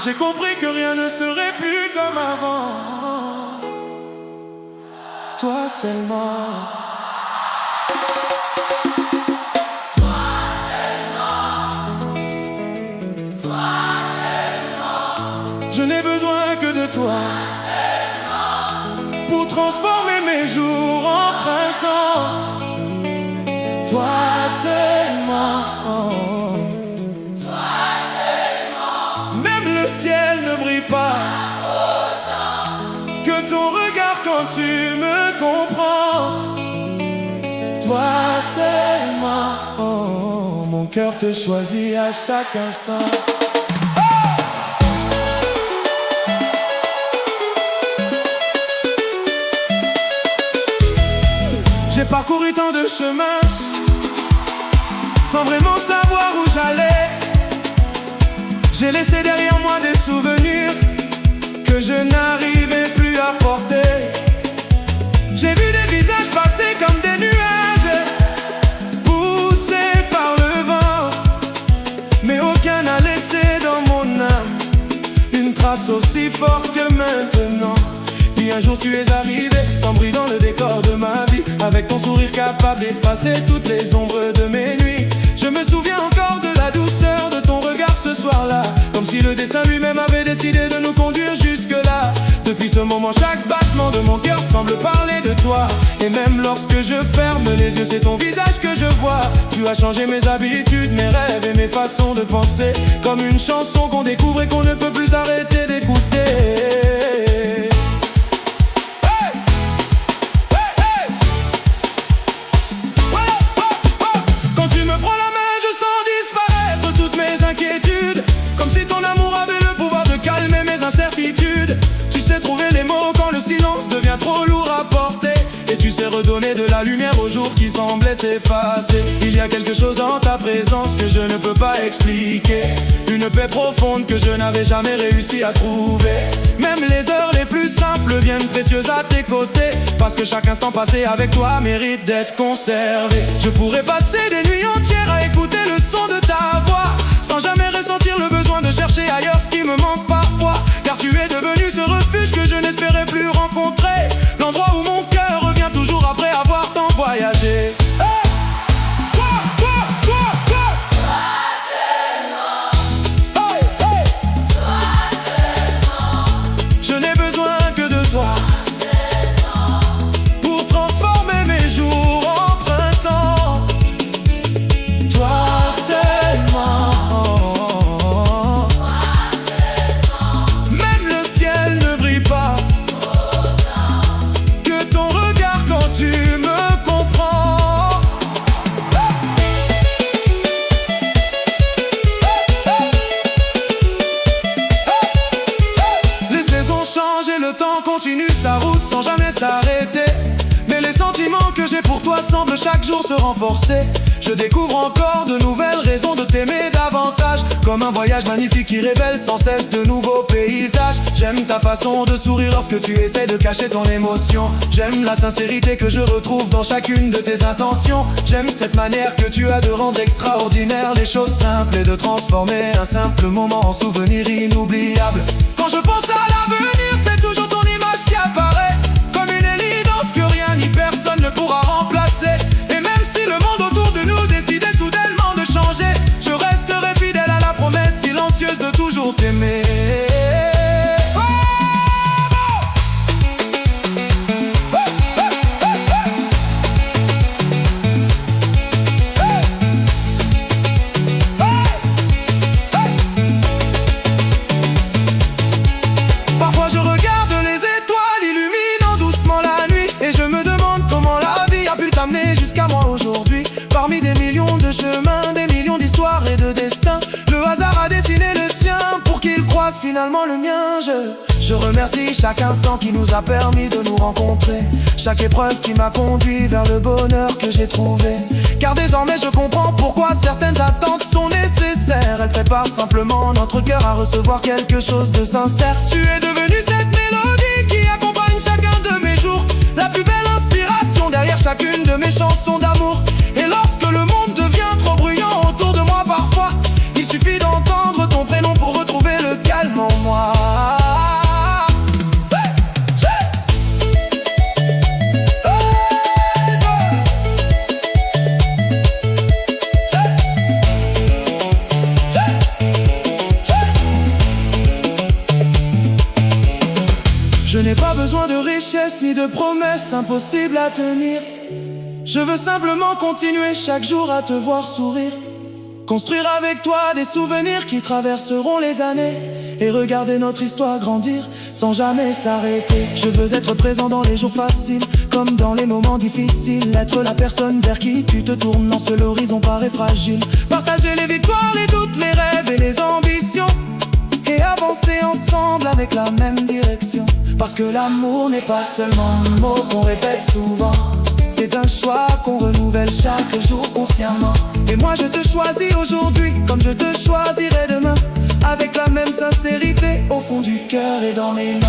J'ai compris que rien ne serait plus comme avant. Toi seulement. Je n'ai besoin que de toi pour transformer mes jours en printemps. Toi seulement. Même le ciel ne brille pas que ton regard quand tu me comprends. Toi seulement. Mon cœur te choisit à chaque instant. J'ai parcouru tant de chemins sans vraiment savoir où j'allais. J'ai laissé derrière moi des souvenirs que je n'arrivais plus à porter. J'ai vu des visages passer comme des nuages poussés par le vent, mais aucun n'a laissé dans mon âme une trace aussi forte que maintenant. Puis un jour tu es arrivé, sans bruit dans le décor de ma vie, avec ton sourire capable d'effacer toutes les ombres de mes nuits. Je me souviens encore de la douceur de ton regard ce soir-là, comme si le destin lui-même avait décidé de nous conduire jusque-là. Depuis ce moment, chaque battement de mon cœur semble parler de toi. Et même lorsque je ferme les yeux, c'est ton visage que je vois. Tu as changé mes habitudes, mes rêves et mes façons de penser, comme une chanson qu'on découvre et qu'on ne peut plus arrêter d'écouter. Comme si ton amour avait le pouvoir de calmer mes incertitudes. Tu sais trouver les mots quand le silence devient trop lourd à porter. Et tu sais redonner de la lumière aux jours qui semblaient s'effacer. Il y a quelque chose dans ta présence que je ne peux pas expliquer. Une paix profonde que je n'avais jamais réussi à trouver. Même les heures les plus simples viennent précieuses à tes côtés, parce que chaque instant passé avec toi mérite d'être conservé. Je pourrais passer des nuits entières à écouter le son de ta voix, sans jamais ressentir le besoin de chercher ailleurs ce qui me manque parfois. Car tu es devenu ce refuge que je n'espérais plus rencontrer, l'endroit où mon cœur revient toujours après avoir tant voyagé. Je n'ai besoin que de toi pour transformer mes jours en printemps. Toi seulement. Même le ciel ne brille pas que ton regard quand tu me comprends. Les saisons changent et le temps continue sa route sans jamais s'arrêter. Mais les sentiments que j'ai pour toi semblent chaque jour se renforcer. Je découvre encore de nouvelles raisons de t'aimer davantage, comme un voyage magnifique qui révèle sans cesse de nouveaux paysages. J'aime ta façon de sourire lorsque tu essaies de cacher ton émotion. J'aime la sincérité que je retrouve dans chacune de tes intentions. J'aime cette manière que tu as de rendre extraordinaire les choses simples et de transformer un simple moment en souvenir inoubliable. Quand je pense à l'avenir, c'est toujours ton image qui apparaît, comme une évidence que rien ni personne ne pourra remplacer. Et même si le monde autour de nous décidait soudainement de changer, je resterai fidèle à la promesse silencieuse de toujours t'aimer. Parfois je regarde les étoiles illuminant doucement la nuit, et je me demande comment la vie a pu t'amener jusqu'à moi aujourd'hui. Parmi des millions de chemins, des millions d'histoires et de destins, le hasard a dessiné le tien pour qu'il croise finalement le mien. Je remercie chaque instant qui nous a permis de nous rencontrer, chaque épreuve qui m'a conduit vers le bonheur que j'ai trouvé. Car désormais je comprends pourquoi certaines attentes sont nécessaires. Elles préparent simplement notre cœur à recevoir quelque chose de sincère. Tu es devenu cette mélodie qui accompagne chacun de mes jours, la plus belle inspiration derrière chacune de mes chansons d'amour. Et lorsque le monde devient trop bruyant autour de moi parfois, il suffit d'entendre ton prénom pour retrouver le calme en moi. richesses ni de promesses impossibles à tenir. Je veux simplement continuer chaque jour à te voir sourire, construire avec toi des souvenirs qui traverseront les années, et regarder notre histoire grandir sans jamais s'arrêter. Je veux être présent dans les jours faciles comme dans les moments difficiles, être la personne vers qui tu te tournes lorsque l'horizon paraît fragile. Partager les victoires, les doutes, les rêves et les ambitions, et avancer ensemble avec la même direction. Parce que l'amour n'est pas seulement un mot qu'on répète souvent, c'est un choix qu'on renouvelle chaque jour consciemment. Et moi je te choisis aujourd'hui comme je te choisirai demain, avec la même sincérité au fond du cœur et dans mes mains.